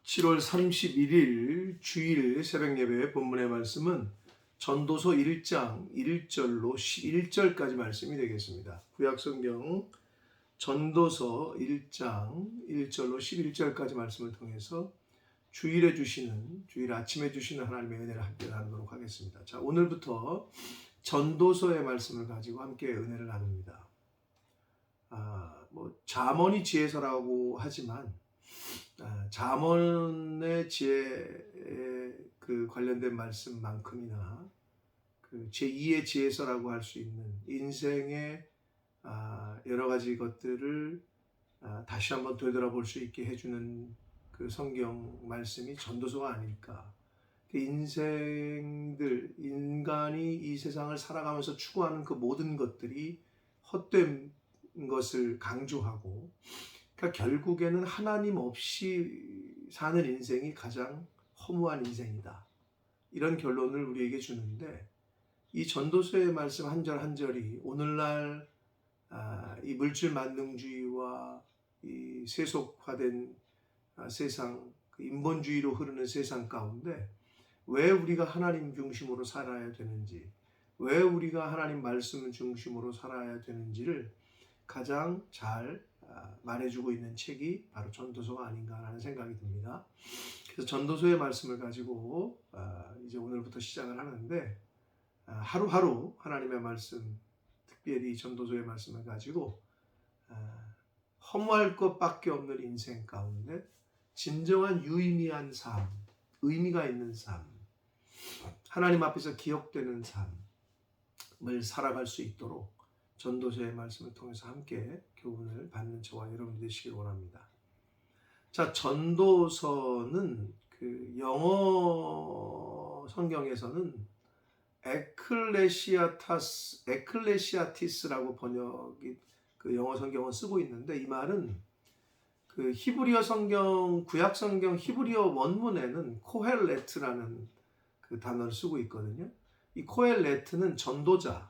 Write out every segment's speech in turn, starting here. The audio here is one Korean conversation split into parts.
7월 31일 주일 새벽예배 본문의 말씀은 전도서 1장 1절로 11절까지 말씀이 되겠습니다. 구약성경 전도서 1장 1절로 11절까지 말씀을 통해서 주일 아침에 주시는 하나님의 은혜를 함께 나누도록 하겠습니다. 자, 오늘부터 전도서의 말씀을 가지고 함께 은혜를 나눕니다. 잠언이 지혜서라고 하지만 잠언의 지혜에 관련된 말씀만큼이나 제2의 지혜서라고 할 수 있는 인생의 여러 가지 것들을 다시 한번 되돌아볼 수 있게 해주는 그 성경 말씀이 전도서가 아닐까. 인간이 이 세상을 살아가면서 추구하는 그 모든 것들이 헛된 것을 강조하고, 그러니까 결국에는 하나님 없이 사는 인생이 가장 허무한 인생이다. 이런 결론을 우리에게 주는데, 이 전도서의 말씀 한 절 한 절이 오늘날 이 물질 만능주의와 이 세속화된 세상, 인본주의로 흐르는 세상 가운데 왜 우리가 하나님 중심으로 살아야 되는지, 왜 우리가 하나님 말씀 중심으로 살아야 되는지를 가장 잘 말해주고 있는 책이 바로 전도서가 아닌가라는 생각이 듭니다. 그래서 전도서의 말씀을 가지고 이제 오늘부터 시작을 하는데, 하루하루 하나님의 말씀, 특별히 전도서의 말씀을 가지고 허무할 것밖에 없는 인생 가운데 진정한 유의미한 삶, 의미가 있는 삶, 하나님 앞에서 기억되는 삶을 살아갈 수 있도록 전도서의 말씀을 통해서 함께 교훈을 받는 저와 여러분 되시길 원합니다. 자, 전도서는 영어 성경에서는 에클레시아티스라고 번역이 영어 성경은 쓰고 있는데, 이 말은 히브리어 성경, 구약 성경 히브리어 원문에는 코헬레트라는 단어를 쓰고 있거든요. 이 코헬레트는 전도서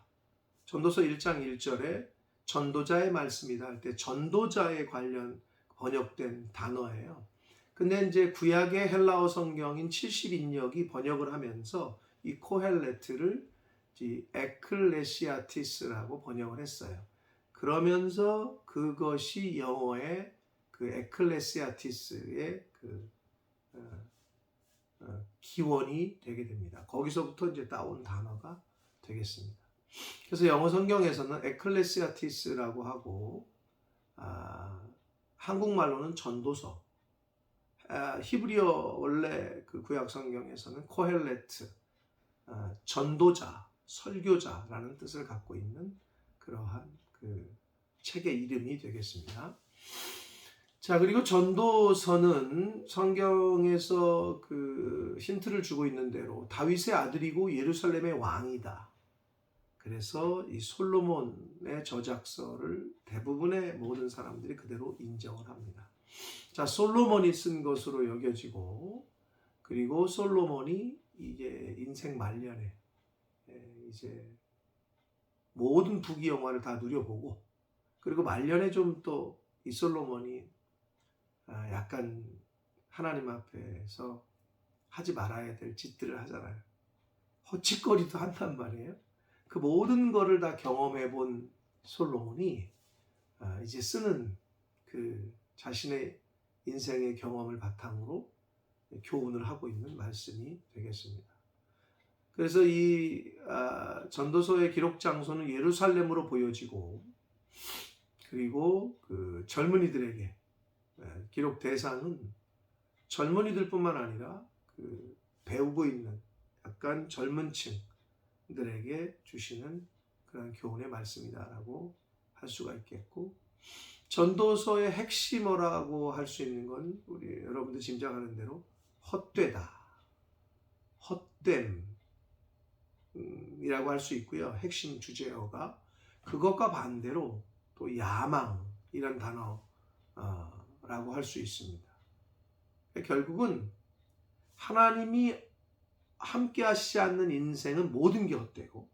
1장 1절에 전도자의 말씀이다 할 때 전도자에 관련 번역된 단어예요. 근데 이제 구약의 헬라어 성경인 70인역이 번역을 하면서 이 코헬레트를 에클레시아티스라고 번역을 했어요. 그러면서 그것이 영어의 에클레시아티스의 기원이 되게 됩니다. 거기서부터 이제 따온 단어가 되겠습니다. 그래서 영어 성경에서는 에클레시아티스라고 하고, 한국말로는 전도서, 히브리어 원래 구약 성경에서는 코헬레트, 전도자, 설교자라는 뜻을 갖고 있는 그러한 책의 이름이 되겠습니다. 자, 그리고 전도서는 성경에서 힌트를 주고 있는 대로 다윗의 아들이고 예루살렘의 왕이다. 그래서 이 솔로몬의 저작서를 대부분의 모든 사람들이 그대로 인정을 합니다. 자, 솔로몬이 쓴 것으로 여겨지고, 그리고 솔로몬이 이제 인생 말년에 이제 모든 부귀영화를 다 누려보고, 그리고 말년에 좀 또 이 솔로몬이 약간 하나님 앞에서 하지 말아야 될 짓들을 하잖아요. 헛짓거리도 한단 말이에요. 그 모든 거를 다 경험해 본 솔로몬이 이제 쓰는 자신의 인생의 경험을 바탕으로 교훈을 하고 있는 말씀이 되겠습니다. 그래서 이 전도서의 기록 장소는 예루살렘으로 보여지고, 그리고 젊은이들에게 기록 대상은 젊은이들뿐만 아니라 배우고 있는 약간 젊은 층들에게 주시는 그런 교훈의 말씀이다라고 할 수가 있겠고, 전도서의 핵심어라고 할 수 있는 건 우리 여러분들 짐작하는 대로 헛되다, 헛됨이라고 할 수 있고요. 핵심 주제어가 그것과 반대로 또 야망이란 단어라고 할 수 있습니다. 결국은 하나님이 함께 하시지 않는 인생은 모든 게 헛되고,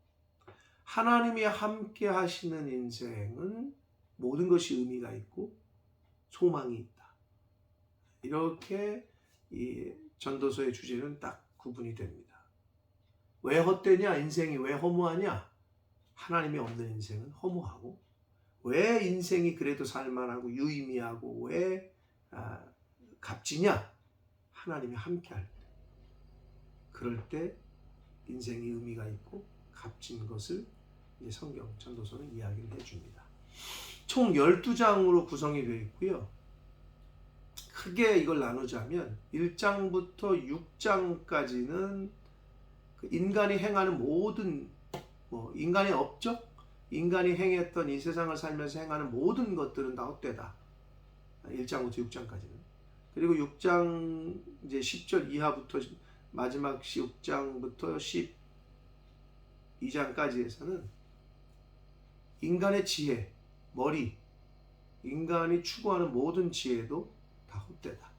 하나님이 함께 하시는 인생은 모든 것이 의미가 있고 소망이 있다. 이렇게 이 전도서의 주제는 딱 구분이 됩니다. 왜 헛되냐? 인생이 왜 허무하냐? 하나님이 없는 인생은 허무하고, 왜 인생이 그래도 살만하고 유의미하고 왜 값지냐? 하나님이 함께할 때, 그럴 때 인생이 의미가 있고 값진 것을 이제 성경 전도서는 이야기를 해줍니다. 총 12장으로 구성이 되어 있고요. 크게 이걸 나누자면 1장부터 6장까지는 인간이 행하는 모든 인간의 업적, 인간이 행했던 이 세상을 살면서 행하는 모든 것들은 다 헛되다. 1장부터 6장까지는. 그리고 6장 이제 10절 이하부터 마지막 6장부터 12장까지에서는 인간의 지혜, 머리, 인간이 추구하는 모든 지혜도 다 헛되다.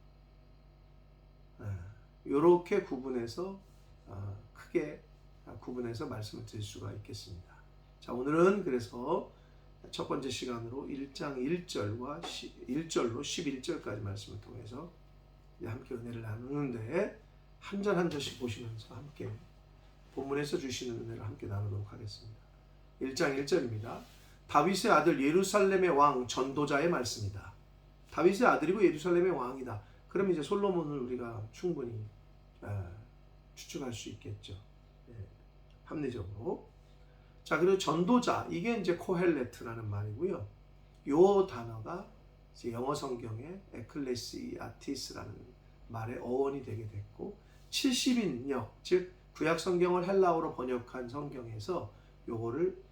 이렇게 구분해서 크게 구분해서 말씀을 드릴 수가 있겠습니다. 자, 오늘은 그래서 첫 번째 시간으로 1장 1절과 1절로 11절까지 말씀을 통해서 함께 은혜를 나누는데 한 절 한 절씩 보시면서 함께 본문에서 주시는 은혜를 함께 나누도록 하겠습니다. 1장 1절입니다. 다윗의 아들 예루살렘의 왕 전도자의 말씀이다. 다윗의 아들이고 예루살렘의 왕이다. 그럼 이제 솔로몬을 우리가 충분히 추측할 수 있겠죠. 합리적으로. 자, 그리고 전도자, 이게 이제 코헬레트라는 말이고요. 요 단어가 이제 영어 성경의 에클레시아티스라는 말의 어원이 되게 됐고, 70인역, 즉 구약 성경을 헬라어로 번역한 성경에서 요거를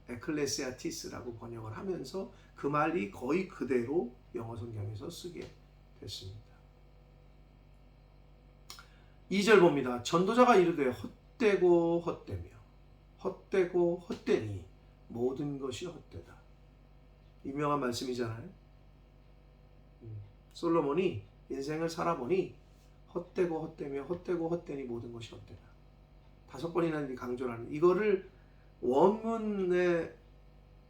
에클레시아티스라고 번역을 하면서 그 말이 거의 그대로 영어 성경에서 쓰게 됐습니다. 2절 봅니다. 전도자가 이르되 헛되고 헛되며 헛되고 헛되니 모든 것이 헛되다. 유명한 말씀이잖아요. 솔로몬이 인생을 살아보니 헛되고 헛되며 헛되고 헛되니 모든 것이 헛되다. 5번이나 강조를 하는, 이거를 원문에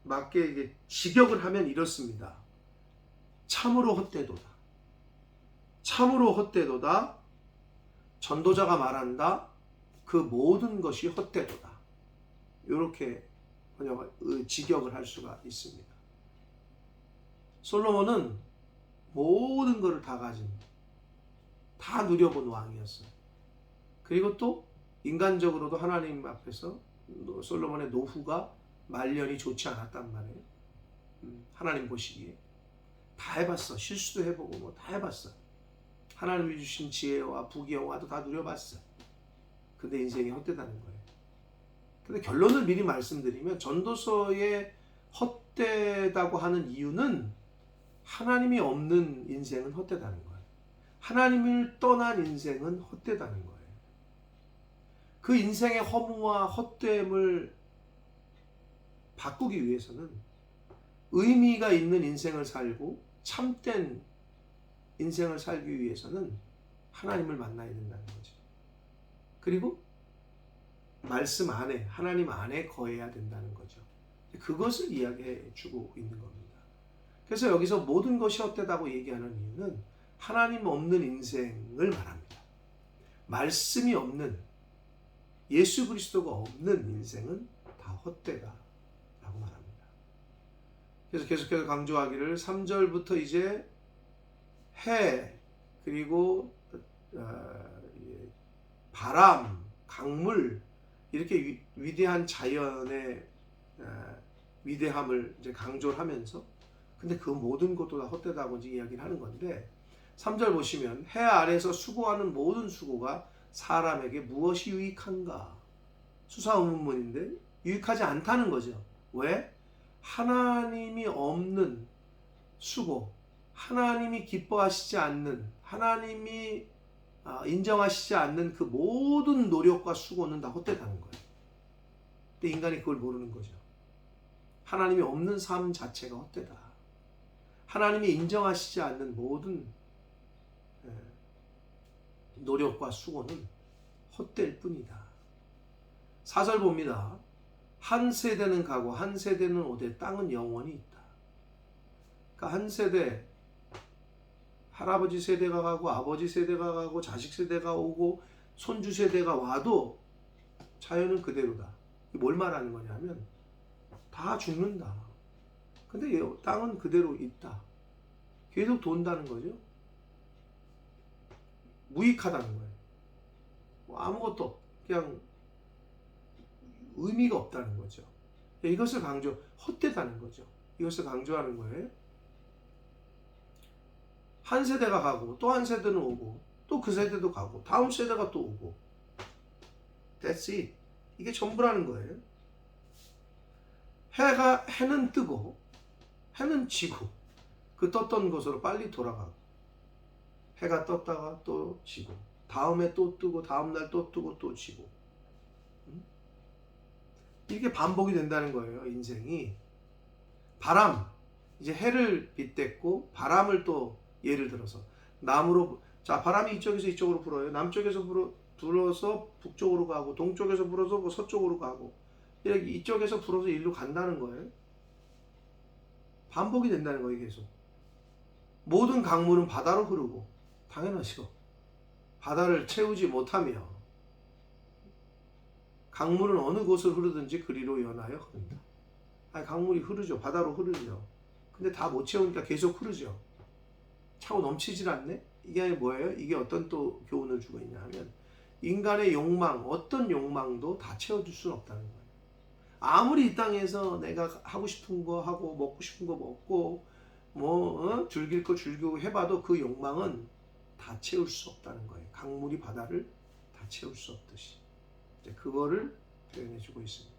맞게 이게 직역을 하면 이렇습니다. 참으로 헛되도다. 참으로 헛되도다. 전도자가 말한다. 그 모든 것이 헛되도다. 이렇게 직역을 할 수가 있습니다. 솔로몬은 모든 것을 다 가진, 다 누려본 왕이었어요. 그리고 또 인간적으로도 하나님 앞에서 솔로몬의 노후가 말년이 좋지 않았단 말이에요. 하나님 보시기에 다 해봤어. 실수도 해보고 뭐 다 해봤어. 하나님이 주신 지혜와 부귀영화도 다 누려봤어. 근데 인생이 헛되다는 거예요. 근데 결론을 미리 말씀드리면 전도서에 헛되다고 하는 이유는 하나님이 없는 인생은 헛되다는 거예요. 하나님을 떠난 인생은 헛되다는 거예요. 그 인생의 허무와 헛됨을 바꾸기 위해서는 의미가 있는 인생을 살고 참된 인생을 살기 위해서는 하나님을 만나야 된다는 거죠. 그리고 말씀 안에, 하나님 안에 거해야 된다는 거죠. 그것을 이야기해 주고 있는 겁니다. 그래서 여기서 모든 것이 헛되다고 얘기하는 이유는 하나님 없는 인생을 말합니다. 말씀이 없는, 예수 그리스도가 없는 인생은 다 헛되다라고 말합니다. 그래서 계속해서 강조하기를 3절부터 이제 해, 그리고 바람, 강물, 이렇게 위대한 자연의 위대함을 이제 강조를 하면서, 근데 그 모든 것도 다 헛되다고 이제 이야기를 하는 건데, 3절 보시면 해 아래서 수고하는 모든 수고가 사람에게 무엇이 유익한가? 수사의문문인데 유익하지 않다는 거죠. 왜? 하나님이 없는 수고, 하나님이 기뻐하시지 않는, 하나님이 인정하시지 않는 그 모든 노력과 수고는 다 헛되다는 거예요. 근데 인간이 그걸 모르는 거죠. 하나님이 없는 삶 자체가 헛되다. 하나님이 인정하시지 않는 모든 노력과 수고는 헛될 뿐이다. 4절 봅니다. 한 세대는 가고 한 세대는 오되 땅은 영원히 있다. 그러니까 할아버지 세대가 가고 아버지 세대가 가고 자식 세대가 오고 손주 세대가 와도 자연은 그대로다. 뭘 말하는 거냐면 다 죽는다. 근데 땅은 그대로 있다. 계속 돈다는 거죠. 무익하다는 거예요. 뭐 아무것도 그냥 의미가 없다는 거죠. 이것을 헛되다는 거죠. 이것을 강조하는 거예요. 한 세대가 가고 또 한 세대는 오고 또 그 세대도 가고 다음 세대가 또 오고 That's it. 이게 전부라는 거예요. 해는 뜨고 해는 지고 그 떴던 곳으로 빨리 돌아가고 해가 떴다가 또 지고 다음에 또 뜨고 다음날 또 뜨고 또 지고 이게 반복이 된다는 거예요. 인생이. 바람, 이제 해를 빗댔고 바람을 또 예를 들어서 남으로 자 바람이 이쪽에서 이쪽으로 불어요. 남쪽에서 불어서 북쪽으로 가고 동쪽에서 불어서 뭐 서쪽으로 가고 이렇게 이쪽에서 불어서 일로 간다는 거예요. 반복이 된다는 거예요. 계속. 모든 강물은 바다로 흐르고 당연하죠. 바다를 채우지 못하며 강물은 어느 곳을 흐르든지 그리로 연하여 흐른다. 아니, 강물이 흐르죠. 바다로 흐르죠. 근데 다 못 채우니까 계속 흐르죠. 차고 넘치질 않네? 이게 뭐예요? 이게 어떤 또 교훈을 주고 있냐 하면 인간의 욕망, 어떤 욕망도 다 채워줄 수는 없다는 거예요. 아무리 이 땅에서 내가 하고 싶은 거 하고 먹고 싶은 거 먹고 즐길 거 즐기고 해봐도 그 욕망은 다 채울 수 없다는 거예요. 강물이 바다를 다 채울 수 없듯이. 그거를 표현해 주고 있습니다.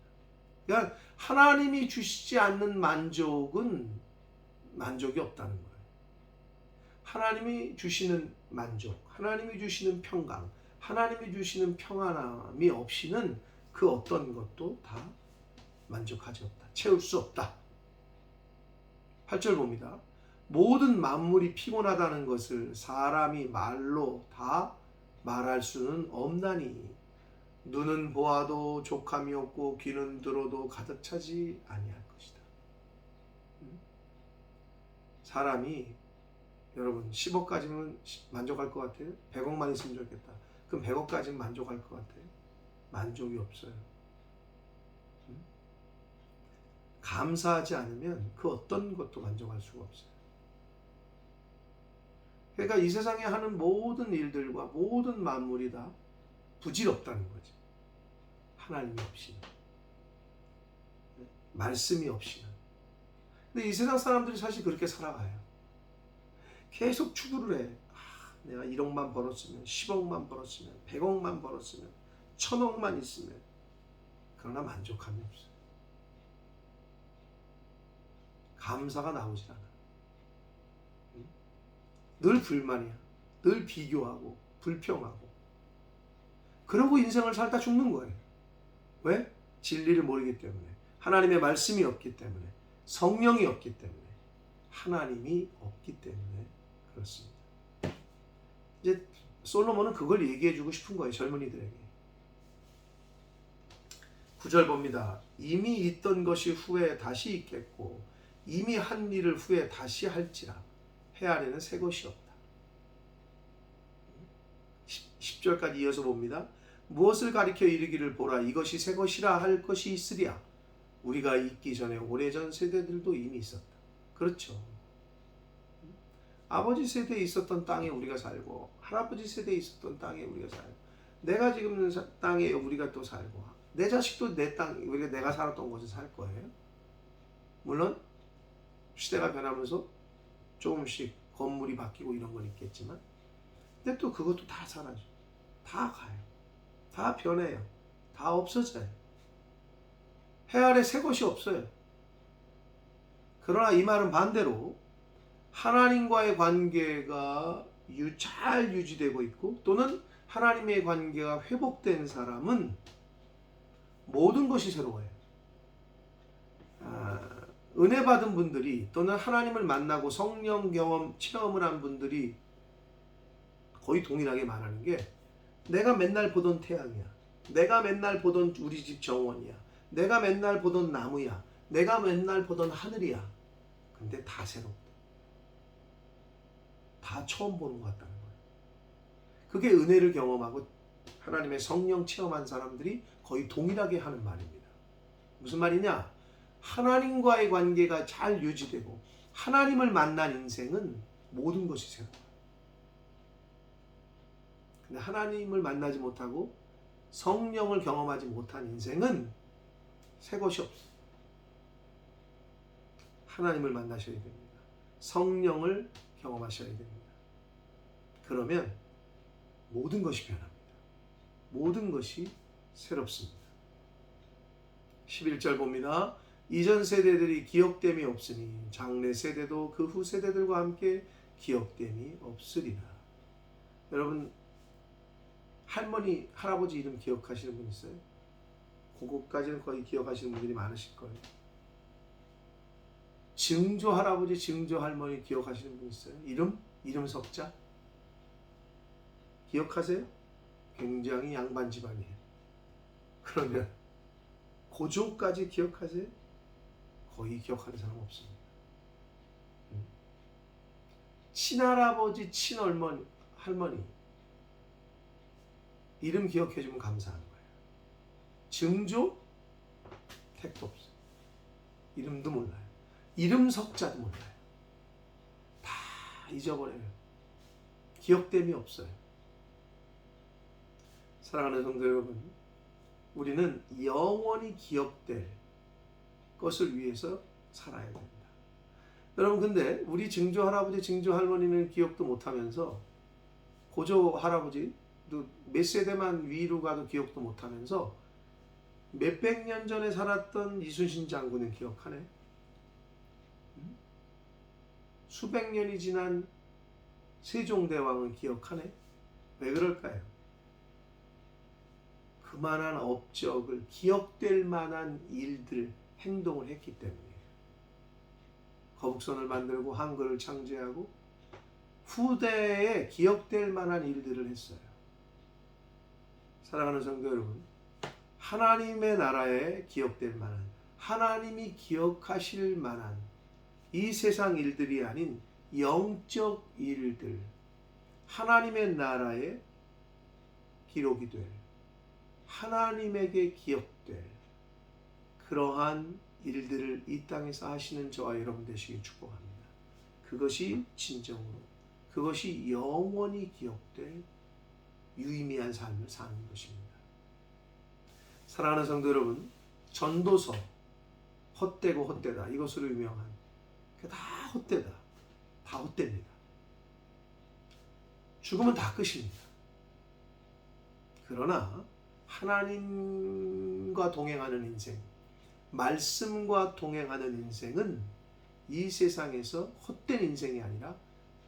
그러니까 하나님이 주시지 않는 만족은 만족이 없다는 거예요. 하나님이 주시는 만족, 하나님이 주시는 평강, 하나님이 주시는 평안함이 없이는 그 어떤 것도 다 만족하지 없다. 채울 수 없다. 8절 봅니다. 모든 만물이 피곤하다는 것을 사람이 말로 다 말할 수는 없나니 눈은 보아도 족함이 없고 귀는 들어도 가득 차지 아니할 것이다. 사람이 여러분 10억까지는 만족할 것 같아요? 100억만 있으면 좋겠다. 그럼 100억까지는 만족할 것 같아요? 만족이 없어요. 감사하지 않으면 그 어떤 것도 만족할 수가 없어요. 그러니까 이 세상에 하는 모든 일들과 모든 만물이 다 부질없다는 거죠. 하나님이 없이는. 말씀이 없이는. 근데 이 세상 사람들이 사실 그렇게 살아가요. 계속 추구를 해. 내가 1억만 벌었으면, 10억만 벌었으면, 100억만 벌었으면, 1000억만 있으면. 그러나 만족함이 없어요. 감사가 나오질 않아. 늘 불만이야. 늘 비교하고 불평하고. 그러고 인생을 살다 죽는 거예요. 왜? 진리를 모르기 때문에. 하나님의 말씀이 없기 때문에. 성령이 없기 때문에. 하나님이 없기 때문에 그렇습니다. 이제 솔로몬은 그걸 얘기해주고 싶은 거예요. 젊은이들에게. 9절 봅니다. 이미 있던 것이 후에 다시 있겠고 이미 한 일을 후에 다시 할지라 해 아래는 새 것이 없다. 10절까지 이어서 봅니다. 무엇을 가리켜 이르기를 보라 이것이 새 것이라 할 것이 있으랴. 우리가 있기 전에 오래전 세대들도 이미 있었다. 그렇죠. 아버지 세대에 있었던 땅에 우리가 살고 할아버지 세대에 있었던 땅에 우리가 살고 내가 지금 있는 땅에 우리가 또 살고 내 자식도 내 땅, 우리가 내가 살았던 곳에 살 거예요. 물론 시대가 변하면서 조금씩 건물이 바뀌고 이런 건 있겠지만 근데 또 그것도 다 사라져. 다 가요. 다 변해요. 다 없어져요. 해 아래 새 것이 없어요. 그러나 이 말은 반대로 하나님과의 관계가 잘 유지되고 있고 또는 하나님의 관계가 회복된 사람은 모든 것이 새로워요. 은혜 받은 분들이 또는 하나님을 만나고 성령 경험 체험을 한 분들이 거의 동일하게 말하는 게 내가 맨날 보던 태양이야. 내가 맨날 보던 우리 집 정원이야. 내가 맨날 보던 나무야. 내가 맨날 보던 하늘이야. 근데 다 새롭다. 다 처음 보는 것 같다는 거예요. 그게 은혜를 경험하고 하나님의 성령 체험한 사람들이 거의 동일하게 하는 말입니다. 무슨 말이냐? 하나님과의 관계가 잘 유지되고 하나님을 만난 인생은 모든 것이 새로워요. 근데 하나님을 만나지 못하고 성령을 경험하지 못한 인생은 새 것이 없어요. 하나님을 만나셔야 됩니다. 성령을 경험하셔야 됩니다. 그러면 모든 것이 변합니다. 모든 것이 새롭습니다. 11절 봅니다. 이전 세대들이 기억됨이 없으니 장래 세대도 그 후 세대들과 함께 기억됨이 없으리라. 여러분 할머니, 할아버지 이름 기억하시는 분 있어요? 그거까지는 거의 기억하시는 분들이 많으실 거예요. 증조 할아버지, 증조 할머니 기억하시는 분 있어요? 이름 석자? 기억하세요? 굉장히 양반 집안이에요. 그러면 고조까지 기억하세요? 거의 기억하는 사람 없습니다. 친할아버지, 친할머니, 할머니 이름 기억해주면 감사한 거예요. 증조? 택도 없어요. 이름도 몰라요. 이름 석자도 몰라요. 다 잊어버려요. 기억됨이 없어요. 사랑하는 성도 여러분, 우리는 영원히 기억될 것을 위해서 살아야 됩니다. 여러분 근데 우리 증조 할아버지, 증조 할머니는 기억도 못하면서 고조 할아버지 몇 세대만 위로 가도 기억도 못하면서 몇백 년 전에 살았던 이순신 장군은 기억하네. 수백 년이 지난 세종대왕은 기억하네. 왜 그럴까요? 그만한 업적을 기억될 만한 일들, 행동을 했기 때문이에요. 거북선을 만들고 한글을 창제하고 후대에 기억될 만한 일들을 했어요. 사랑하는 성도 여러분, 하나님의 나라에 기억될 만한, 하나님이 기억하실 만한 이 세상 일들이 아닌 영적 일들, 하나님의 나라에 기록이 될, 하나님에게 기억될 그러한 일들을 이 땅에서 하시는 저와 여러분 되시길 축복합니다. 그것이 진정으로, 그것이 영원히 기억될 유의미한 삶을 사는 것입니다. 사랑하는 성도 여러분, 전도서 헛되고 헛되다 이것으로 유명한 다 헛되다, 다 헛됩니다. 죽으면 다 끝입니다. 그러나 하나님과 동행하는 인생, 말씀과 동행하는 인생은 이 세상에서 헛된 인생이 아니라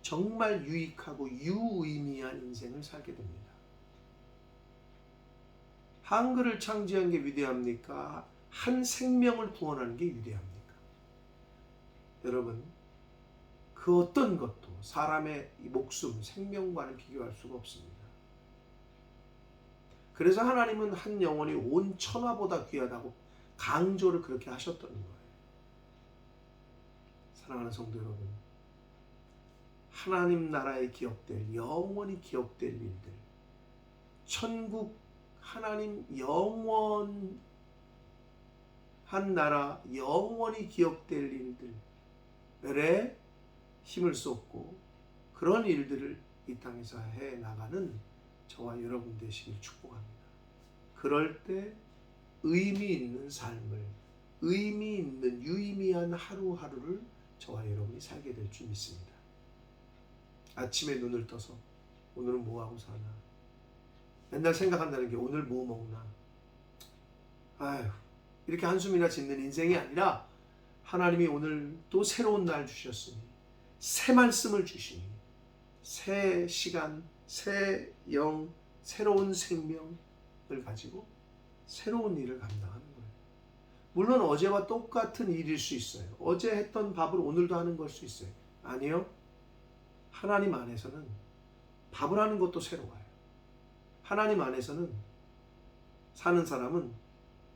정말 유익하고 유의미한 인생을 살게 됩니다. 한글을 창제한 게 위대합니까? 한 생명을 구원하는 게 위대합니까? 여러분, 그 어떤 것도 사람의 목숨, 생명과는 비교할 수가 없습니다. 그래서 하나님은 한 영혼이 온 천하보다 귀하다고 강조를 그렇게 하셨던 거예요. 사랑하는 성도 여러분, 하나님 나라에 기억될, 영원히 기억될 일들, 천국 하나님 영원한 나라 영원히 기억될 일들에 힘을 쏟고 그런 일들을 이 땅에서 해 나가는 저와 여러분 되시길 축복합니다. 그럴 때 의미 있는 삶을, 의미 있는 유의미한 하루하루를 저와 여러분이 살게 될 줄 믿습니다. 아침에 눈을 떠서 오늘은 뭐하고 사나, 맨날 생각한다는 게 오늘 뭐 먹나, 아휴 이렇게 한숨이나 짓는 인생이 아니라 하나님이 오늘 또 새로운 날 주셨으니, 새 말씀을 주시니, 새 시간, 새 영, 새로운 생명을 가지고 새로운 일을 감당하는 거예요. 물론 어제와 똑같은 일일 수 있어요. 어제 했던 밥을 오늘도 하는 걸 수 있어요. 아니요. 하나님 안에서는 밥을 하는 것도 새로워요. 하나님 안에서는 사는 사람은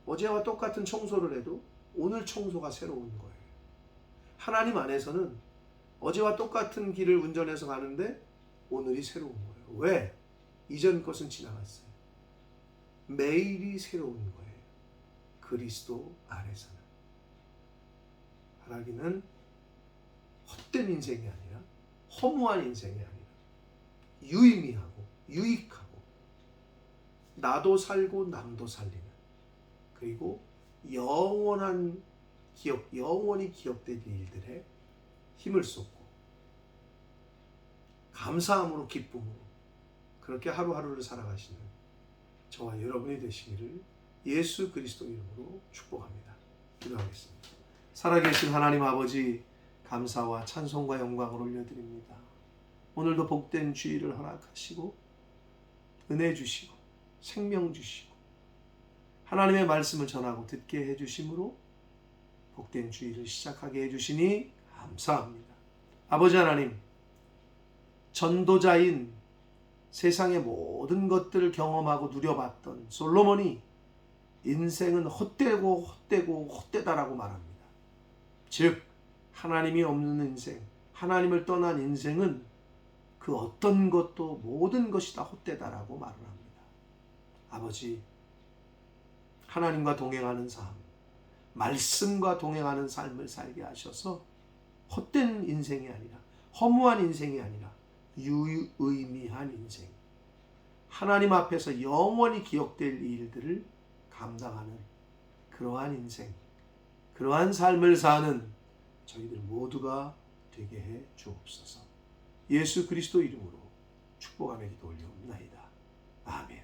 어제와 똑같은 청소를 해도 오늘 청소가 새로운 거예요. 하나님 안에서는 어제와 똑같은 길을 운전해서 가는데 오늘이 새로운 거예요. 왜? 이전 것은 지나갔어요. 매일이 새로운 거예요. 그리스도 안에서는. 바라기는 헛된 인생이 아니라 허무한 인생이 아니라 유의미하고 유익하고 나도 살고 남도 살리는, 그리고 영원히 기억될 일들에 힘을 쏟고 감사함으로 기쁨으로 그렇게 하루하루를 살아가시는 저와 여러분이 되시기를 예수 그리스도 이름으로 축복합니다. 기도하겠습니다. 살아계신 하나님 아버지, 감사와 찬송과 영광을 올려드립니다. 오늘도 복된 주일을 허락하시고 은혜 주시고 생명 주시고 하나님의 말씀을 전하고 듣게 해주심으로 복된 주일을 시작하게 해주시니 감사합니다. 아버지 하나님, 전도자인 세상의 모든 것들을 경험하고 누려봤던 솔로몬이 인생은 헛되다라고 말합니다. 즉 하나님이 없는 인생, 하나님을 떠난 인생은 그 어떤 것도 모든 것이 다 헛되다라고 말을 합니다. 아버지, 하나님과 동행하는 삶, 말씀과 동행하는 삶을 살게 하셔서 헛된 인생이 아니라, 허무한 인생이 아니라 유의미한 인생, 하나님 앞에서 영원히 기억될 일들을 감당하는 그러한 인생, 그러한 삶을 사는 저희들 모두가 되게 해 주옵소서. 예수 그리스도 이름으로 축복하며 기도 올려옵나이다. 아멘.